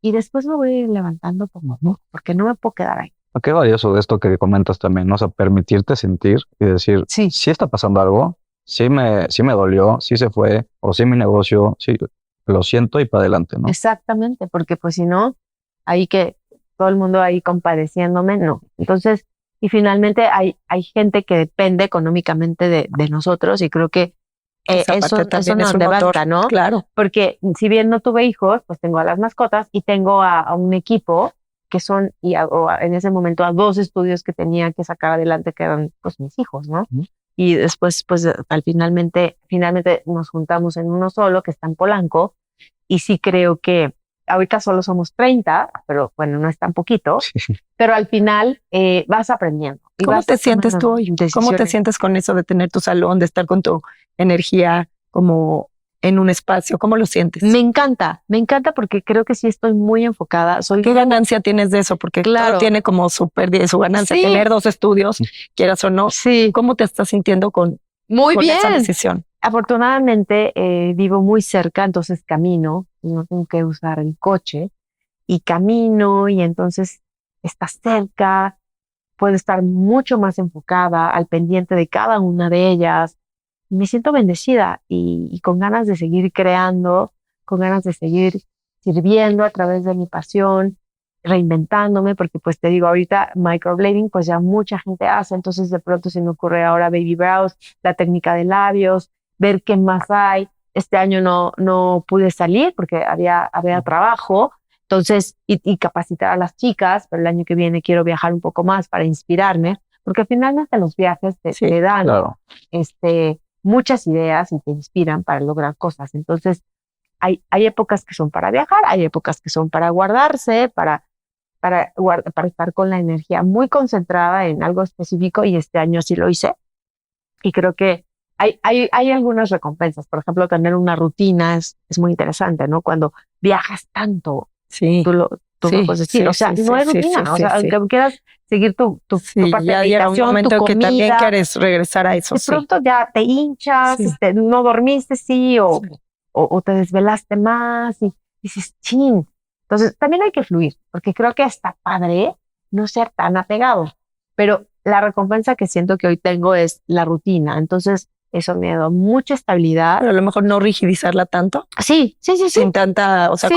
Y después me voy a ir levantando poco a poco, porque no me puedo quedar ahí. Qué valioso de esto que comentas también, ¿no? O sea, permitirte sentir y decir, Sí. sí está pasando algo, sí me dolió, sí se fue, o sí mi negocio, sí, lo siento y para adelante, ¿no? Exactamente, porque pues si no, ahí que todo el mundo ahí compadeciéndome, no. Entonces, y finalmente hay gente que depende económicamente de nosotros y creo que Esa parte eso también nos es un motor. levanta, ¿no? Claro. Porque si bien no tuve hijos, pues tengo a las mascotas y tengo a un equipo que son, en ese momento a dos estudios que tenía que sacar adelante, que eran pues mis hijos, ¿no? Ujú. Y después, pues finalmente nos juntamos en uno solo, que está en Polanco, y sí creo que ahorita solo somos 30, pero bueno, no es tan poquito, pero al final vas aprendiendo. Y ¿Cómo vas te sientes tomando tú hoy? ¿Cómo te decisiones. sientes con eso de tener tu salón, de estar con tu energía como en un espacio? ¿Cómo lo sientes? Me encanta porque creo que sí estoy muy enfocada. Soy ¿Qué ganancia tienes de eso? Porque Claro. todo tiene como su pérdida y su ganancia. Sí. Tener dos estudios, quieras o no. Sí, ¿Cómo te estás sintiendo con muy esa bien. decisión? Afortunadamente vivo muy cerca, entonces camino, no tengo que usar el coche y camino y entonces está cerca, puedo estar mucho más enfocada al pendiente de cada una de ellas. Y me siento bendecida y con ganas de seguir creando, con ganas de seguir sirviendo a través de mi pasión, reinventándome, porque pues te digo, ahorita microblading pues ya mucha gente hace, entonces de pronto se me ocurre ahora baby brows, la técnica de labios, ver qué más hay. Este año no pude salir porque había trabajo, entonces, y capacitar a las chicas, pero el año que viene quiero viajar un poco más para inspirarme, porque finalmente los viajes Sí, te dan Claro. muchas ideas y te inspiran para lograr cosas. Entonces, hay épocas que son para viajar, hay épocas que son para guardarse, para estar con la energía muy concentrada en algo específico y este año sí lo hice. Y creo que hay algunas recompensas. Por ejemplo, tener una rutina es muy interesante, ¿no? Cuando viajas tanto Sí. Tú lo Sí, puedes decir. sí, O sea, sí, no sí, es rutina. sí, O sí, sea, sí. aunque quieras seguir tu Sí, parte ya de llega un meditación, tu momento que también comida, quieres regresar a eso, de sí. pronto ya te hinchas, Sí. no dormiste, sí, o, Sí. o te desvelaste más y dices, chin. Entonces, también hay que fluir, porque creo que está padre no ser tan apegado, pero la recompensa que siento que hoy tengo es la rutina. Entonces, eso me ha dado mucha estabilidad. Pero a lo mejor no rigidizarla tanto, Sí, sin tanta, o sea, Sí.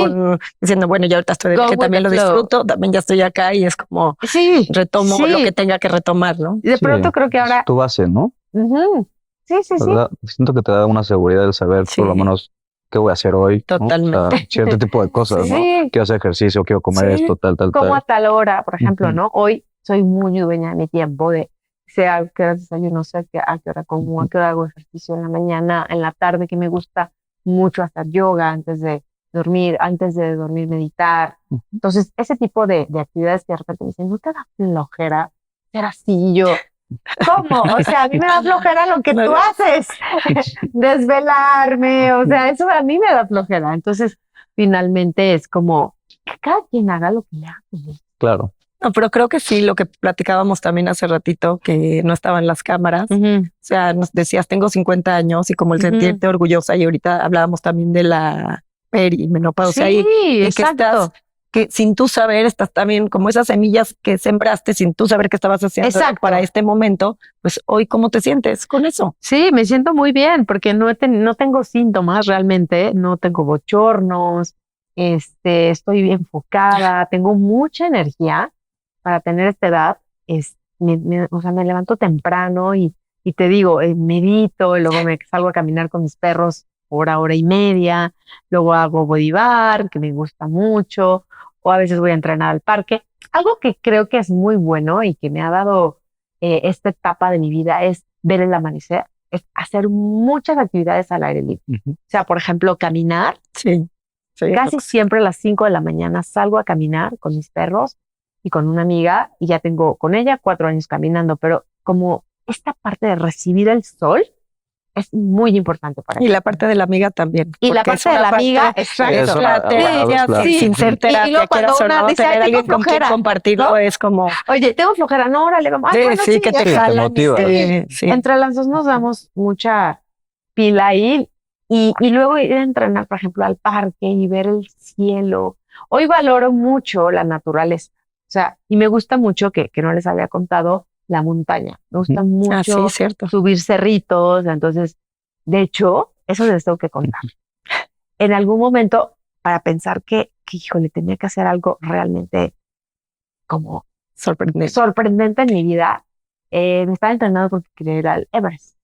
diciendo, bueno, ya ahorita estoy, Go que with también the lo flow. disfruto, también ya estoy acá y es como Sí, retomo sí. lo que tenga que retomar, ¿no? Y de Sí, pronto creo que es ahora, tu base, ¿no? ujú, sí, ¿Verdad? Siento que te da una seguridad el saber Sí. por lo menos qué voy a hacer hoy, ¿no? O Totalmente. sea, cierto tipo de cosas, ¿no? Sí. Quiero hacer ejercicio, quiero comer Sí. esto, tal, tal, como a tal. tal hora, por ejemplo, Ujú. ¿no? Hoy soy muy dueña de mi tiempo, de sé a qué hora desayuno, sé a qué hora como, a qué hora hago ejercicio en la mañana, en la tarde, que me gusta mucho hacer yoga antes de dormir meditar. Ujú. Entonces, ese tipo de actividades que de repente me dicen, ¿no te da flojera ser así? Y yo, ¿cómo? O sea, a mí me da flojera lo que No, tú haces, desvelarme, o sea, eso a mí me da flojera. Entonces, finalmente es como que cada quien haga lo que le haga feliz. Claro. No, pero creo que sí, lo que platicábamos también hace ratito, que no estaban las cámaras. O sea, nos decías, tengo 50 años y como el Ujú. sentirte orgullosa, y ahorita hablábamos también de la perimenopausia Sí, y que exacto. estás, que sin tú saber, estás también como esas semillas que sembraste sin tú saber qué estabas haciendo Exacto. para este momento, pues hoy, ¿cómo te sientes con eso? Sí, me siento muy bien porque no tengo síntomas realmente, no tengo bochornos, estoy bien enfocada, tengo mucha energía para tener esta edad. O sea, me levanto temprano y te digo, medito, y luego me salgo a caminar con mis perros hora y media, luego hago body bar, que me gusta mucho, o a veces voy a entrenar al parque. Algo que creo que es muy bueno y que me ha dado esta etapa de mi vida es ver el amanecer, es hacer muchas actividades al aire libre. Ujú. O sea, por ejemplo, caminar. Sí. Sí, Casi siempre a las 5 de la mañana salgo a caminar con mis perros y con una amiga, y ya tengo con ella 4 años caminando, pero como esta parte de recibir el sol es muy importante para y mí. la parte de la amiga también. Y la porque es parte de una la amiga, parte- exacto. Es la terapia, claro. que sin ser terapia, Y luego cuando quieras o una no, dice, tener "Ay, tengo alguien con quien flojera", compartirlo ¿no? es como, Oye, tengo flojera, no, órale, vamos. Ay, sí, bueno, sí, sí, que ya te Sí, te jalan. motiva. Sí. Entre las dos nos damos mucha pila ahí y luego ir a entrenar, por ejemplo, al parque y ver el cielo. Hoy valoro mucho la naturaleza, o sea, y me gusta mucho que no les había contado la montaña. Me gusta Ah, mucho sí, cierto. subir cerritos, entonces, de hecho, eso les tengo que contar. En algún momento, para pensar que híjole, tenía que hacer algo realmente como Sorprendente. sorprendente en mi vida, me estaba entrenando porque quería ir al Everest.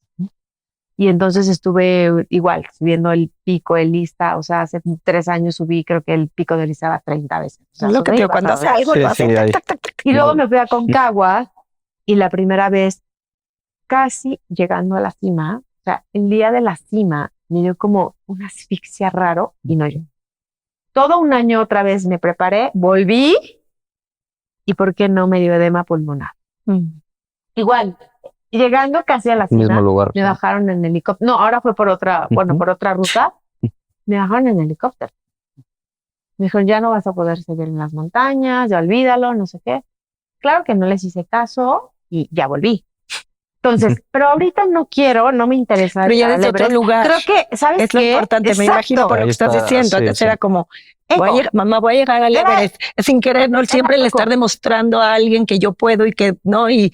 Y entonces estuve igual subiendo el pico de lista, o sea, hace 3 años subí, creo que el pico de Orizaba 30 veces. O sea, Es lo que subí te y digo, cuando bajaba. hace algo, Sí, lo sí, hace. ahí. Tac, tac, tac, tac. Y luego me fui a Concagua y la primera vez casi llegando a la cima, o sea, el día de la cima me dio como una asfixia raro y no llegué. Todo un año otra vez me preparé, volví y ¿por qué no me dio edema pulmonar? Igual, llegando casi a la Mismo cima, lugar. me bajaron en helicóptero. No, ahora fue por otra, bueno, Ujú. por otra ruta. Me bajaron en helicóptero. Me dijeron, ya no vas a poder seguir en las montañas, ya olvídalo, no sé qué. Claro que no les hice caso y ya volví. Entonces, pero ahorita no me interesa. Pero ya llegar al desde otro Everest. lugar. Creo que, ¿sabes Es lo qué? importante, me Exacto. imagino, por lo Ahí que estás está, diciendo. sí, Antes sí. era como, Ego. mamá, voy a llegar al Era- Everest. Sin querer, no siempre el ego. estar demostrando a alguien que yo puedo y que no. Y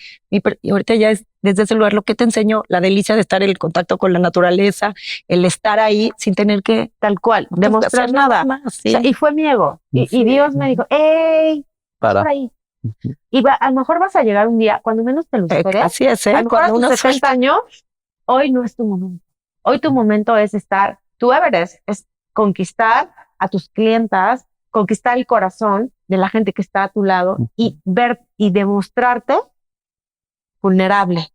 ahorita ya es desde ese lugar lo que te enseño, la delicia de estar en el contacto con la naturaleza, el estar ahí sin tener que Tal cual, no tengo que demostrar hacer nada. más. O Sí. sea, y fue mi ego. Y Sí. Dios me dijo, ¡ey! Por Para. ahí. Y a lo mejor vas a llegar un día, cuando menos te lo esperes. Así es, A lo mejor a cuando tus uno 70 años, hoy no es tu momento. Hoy tu momento es estar, tu Everest es conquistar a tus clientas, conquistar el corazón de la gente que está a tu lado y ver y demostrarte vulnerable.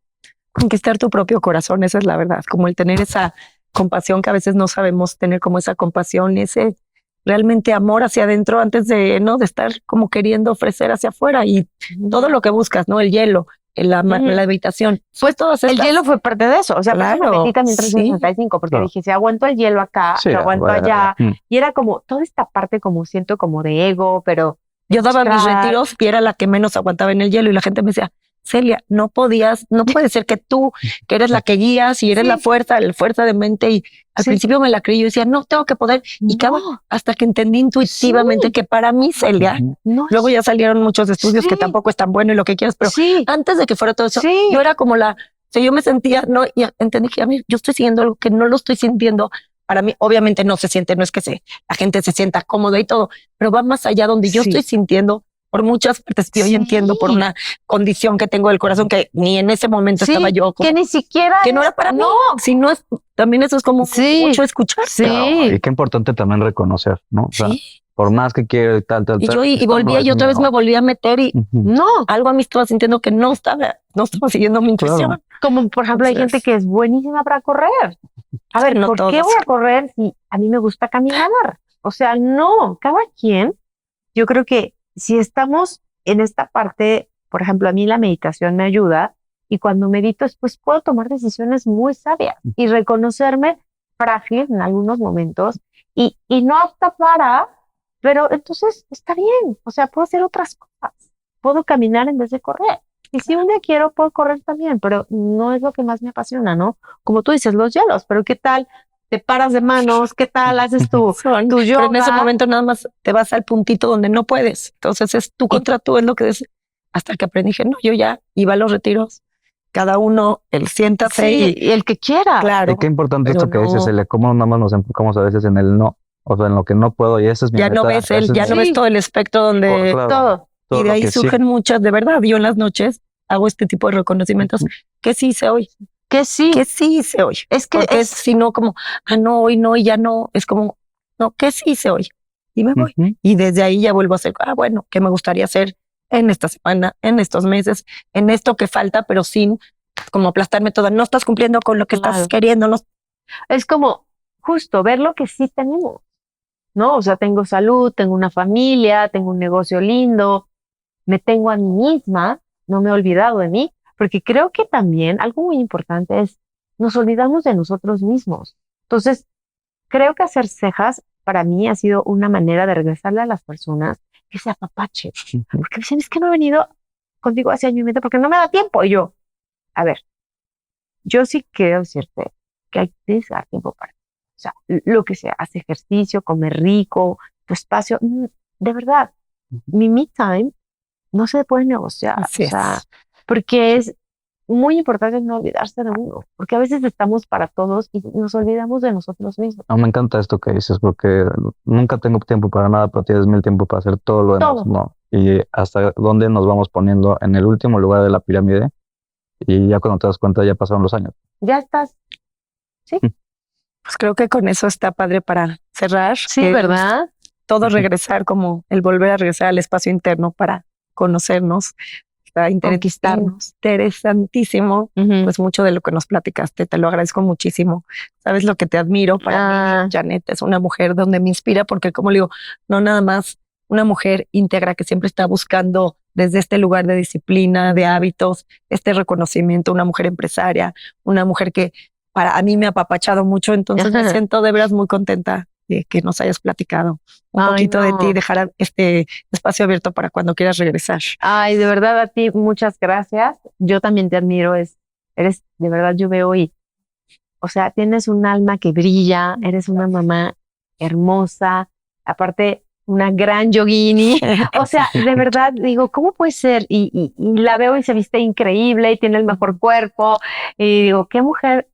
conquistar tu propio corazón, esa es la verdad, como el tener esa compasión que a veces no sabemos tener, como esa compasión, ese realmente amor hacia adentro antes de estar como queriendo ofrecer hacia afuera y todo lo que buscas, ¿no? El hielo, la habitación. Pues todas El estas. hielo fue parte de eso. O sea, por eso Claro, me metí también 365, porque Claro. dije, si aguanto el hielo acá, Sí, lo aguanto bueno, allá. mm. Y era como toda esta parte como siento como de ego, pero Yo daba mis mostrar. retiros y era la que menos aguantaba en el hielo y la gente me decía, Celia, no puede ser que tú, que eres la que guías y eres Sí. la fuerza de mente y al Sí. principio me la creí, yo decía, no, tengo que poder y No, hasta que entendí intuitivamente Sí. que para mí, Celia, Ujú. no. luego ya salieron muchos estudios Sí. que tampoco es tan bueno y lo que quieras, pero Sí, antes de que fuera todo eso, sí. yo era como o sea, yo me sentía, no, y entendí que a mí, yo estoy siguiendo algo que no lo estoy sintiendo. Para mí, obviamente no se siente, no es que la gente se sienta cómoda y todo, pero va más allá donde yo Sí. estoy sintiendo por muchas partes que hoy Sí. entiendo por una condición que tengo del corazón que ni en ese momento Sí, estaba yo como, que ni siquiera que no era para mí. Si no es, también eso es como Sí. mucho escuchar. Sí. Claro, y qué importante también reconocer, ¿no? O sea, Sí. por más que quiero y tal. Y yo y esto volvía no es y otra vez mío. me volví a meter y Ujú. No, algo a mí estaba sintiendo que no estaba siguiendo mi intuición. Claro. como por ejemplo hay Entonces- gente que es buenísima para correr. A ver, No ¿por qué todos. voy a correr si a mí me gusta caminar? O sea, no, cada quien. Yo creo que si estamos en esta parte, por ejemplo, a mí la meditación me ayuda y cuando medito después puedo tomar decisiones muy sabias y reconocerme frágil en algunos momentos y no apta para, pero entonces está bien, o sea, puedo hacer otras cosas, puedo caminar en vez de correr. Y si un día quiero, puedo correr también, pero no es lo que más me apasiona, ¿no? Como tú dices, los hielos, pero ¿qué tal? Te paras de manos, ¿qué tal? Haces tu Pero yoga. en ese momento nada más te vas al puntito donde no puedes. Entonces es tú contra tú, es lo que es. Hasta que aprendí que no, yo ya iba a los retiros. Cada uno, él siéntase Sí, y el que quiera. claro. Y qué importante pero esto que dices, no. Celia, cómo nada más nos enfocamos a veces en el no, o sea, en lo que no puedo y esa es mi Ya no meta, ves ese ya es no mi- ves todo el espectro donde claro, Todo. todo y de lo ahí que sí. surgen muchas, de verdad. Yo en las noches hago este tipo de reconocimientos. ¿Qué sí hice hoy? Que sí. ¿Qué sí hice hoy? Es que Porque es, si no, como, no, hoy no, y ya no. Es como, no, ¿qué sí hice hoy? Y me voy. Ujú. Y desde ahí ya vuelvo a hacer, bueno, ¿qué me gustaría hacer en esta semana, en estos meses, en esto que falta, pero sin como aplastarme toda? No estás cumpliendo con lo que Claro. estás queriendo. No, es como justo ver lo que sí tenemos, ¿no? O sea, tengo salud, tengo una familia, tengo un negocio lindo, me tengo a mí misma, no me he olvidado de mí, porque creo que también algo muy importante es nos olvidamos de nosotros mismos. Entonces, creo que hacer cejas para mí ha sido una manera de regresarle a las personas que se apapachen, porque me dicen, es que no he venido contigo hace año y medio porque no me da tiempo. Y yo, a ver, yo sí quiero decirte que hay que dar tiempo para, o sea, lo que sea, hace ejercicio, comer rico, tu espacio, de verdad, mi me time no se puede negociar, Así o sea, es. porque es muy importante no olvidarse de uno, porque a veces estamos para todos y nos olvidamos de nosotros mismos. No, me encanta esto que dices porque nunca tengo tiempo para nada, pero tienes mil tiempo para hacer todo lo demás, Todo. ¿no? Y hasta dónde nos vamos poniendo en el último lugar de la pirámide y ya cuando te das cuenta ya pasaron los años. Ya estás, Pues creo que con eso está padre para cerrar. sí, que ¿verdad? todo regresar, como el volver a regresar al espacio interno para conocernos. Está Conquistarnos. interesantísimo. Ujú. Pues mucho de lo que nos platicaste, te lo agradezco muchísimo. Sabes lo que te admiro para mí, Janet es una mujer donde me inspira porque como le digo, no nada más una mujer íntegra que siempre está buscando desde este lugar de disciplina, de hábitos, este reconocimiento, una mujer empresaria, una mujer que para mí me ha apapachado mucho, entonces me siento de veras muy contenta de que nos hayas platicado un Ay, poquito de no. ti, dejar este espacio abierto para cuando quieras regresar. Ay, de verdad a ti muchas gracias. Yo también te admiro, eres, de verdad yo veo y, o sea, tienes un alma que brilla, eres una mamá hermosa, aparte una gran yogini. O sea, de verdad digo, ¿cómo puede ser? Y la veo y se viste increíble y tiene el mejor cuerpo. Y digo, qué mujer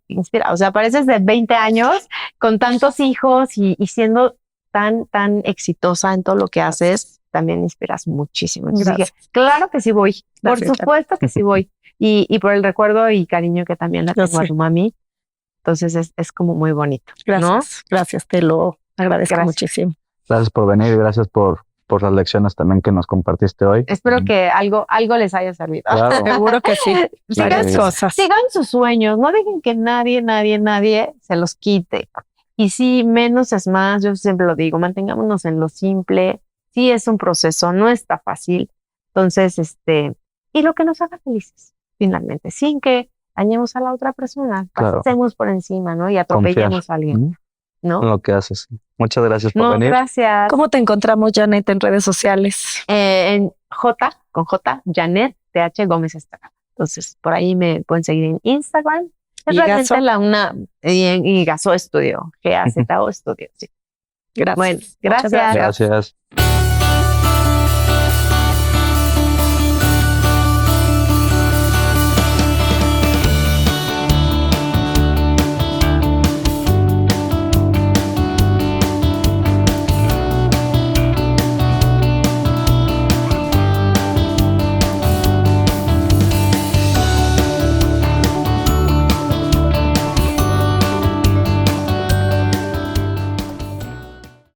inspira. O sea, pareces de 20 años con tantos hijos y siendo tan exitosa en todo lo que haces, también inspiras muchísimo. Entonces dije, Gracias. claro que sí voy, por Gracias, supuesto que sí voy. Y por el recuerdo y cariño que también la Yo tengo a sé. tu mami. Entonces es como muy bonito, ¿no? Gracias, gracias, te lo agradezco Gracias. muchísimo. Gracias por venir y gracias por las lecciones también que nos compartiste hoy. Espero que algo les haya servido. Claro. Seguro que sí. Sigan Varias Sí. cosas. Sigan sus sueños, no dejen que nadie se los quite. Y sí, menos es más, yo siempre lo digo, mantengámonos en lo simple. Sí es un proceso, no está fácil. Entonces, y lo que nos haga felices, finalmente, sin que dañemos a la otra persona, Claro. pasemos por encima, ¿no? Y atropellemos a alguien, ¿Mm? ¿no? Lo que haces. Muchas gracias por No, venir. gracias. ¿Cómo te encontramos, Janet, en redes sociales? En con J, Janet TH Gómez Estrada. Entonces, por ahí me pueden seguir en Instagram. Es ¿Y realmente Gazo? y Gazo Estudio, GAZO Estudio, sí. Gracias. Bueno, Muchas gracias. Gracias.